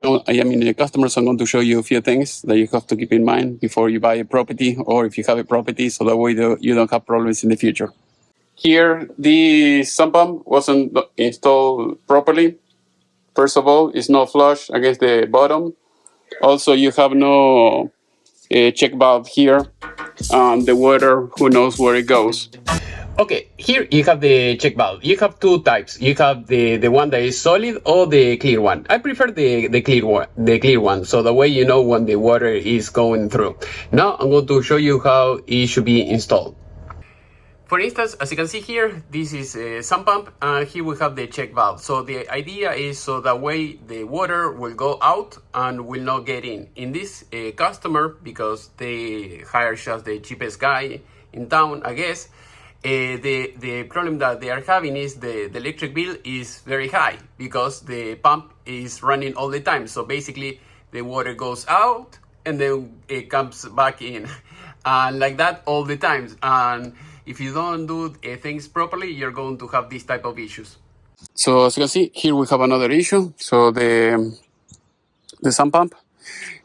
the customers are going to show you a few things that you have to keep in mind before you buy a property, or if you have a property, so that way you don't have problems in the future. Here, the sump pump wasn't installed properly. First of all, it's not flush against the bottom. Also, you have no check valve here, and the water, who knows where it goes. Okay, here you have the check valve. You have two types. You have the one that is solid or the clear one. I prefer the clear one, so the way you know when the water is going through. Now I'm going to show you how it should be installed. For instance, as you can see here, this is a sump pump, and here we have the check valve. So the idea is so that way the water will go out and will not get in. In this customer, because they hire just the cheapest guy in town, I guess, the problem that they are having is the electric bill is very high because the pump is running all the time. So basically the water goes out and then it comes back in, and like that all the time. And if you don't do things properly, you're going to have this type of issues. So as you can see, here we have another issue. So the sump pump,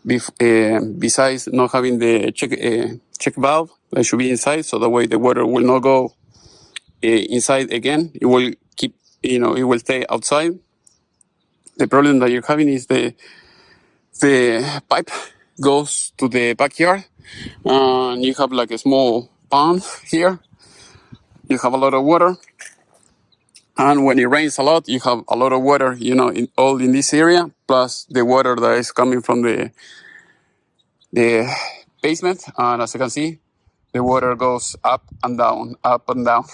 besides not having the check valve that should be inside, so that way the water will not go inside again. It will keep, it will stay outside. The problem that you're having is the pipe goes to the backyard, and you have like a small pond here. You have a lot of water, and when it rains a lot, you have a lot of water, all in this area, plus the water that is coming from the basement. And as you can see, the water goes up and down, up and down.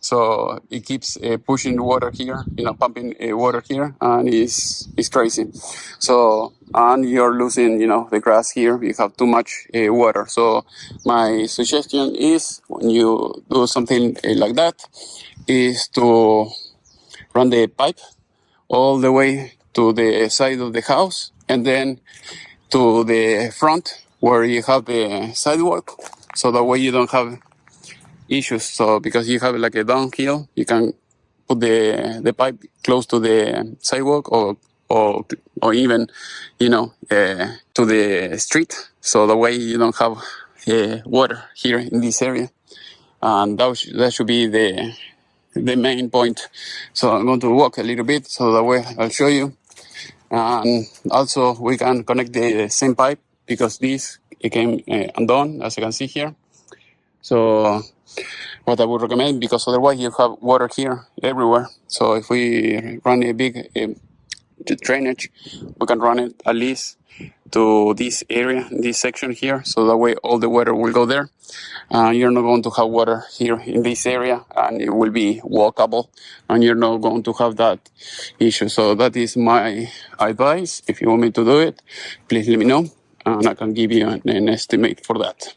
So it keeps pushing water here, pumping water here, and it's crazy. So, and you're losing, the grass here. You have too much water. So my suggestion is, when you do something like that, is to run the pipe all the way to the side of the house, and then to the front where you have the sidewalk. So that way you don't have issues. So because you have like a downhill, you can put the pipe close to the sidewalk, or even, to the street. So the way you don't have water here in this area. And that should be the main point. So I'm going to walk a little bit, so that way I'll show you. And also we can connect the same pipe, because this it came undone, as you can see here. So what I would recommend, because otherwise you have water here everywhere. So if we run a big drainage, we can run it at least to this area, this section here, so that way all the water will go there. You're not going to have water here in this area, and it will be walkable, and you're not going to have that issue. So that is my advice. If you want me to do it, please let me know, and I can give you an estimate for that.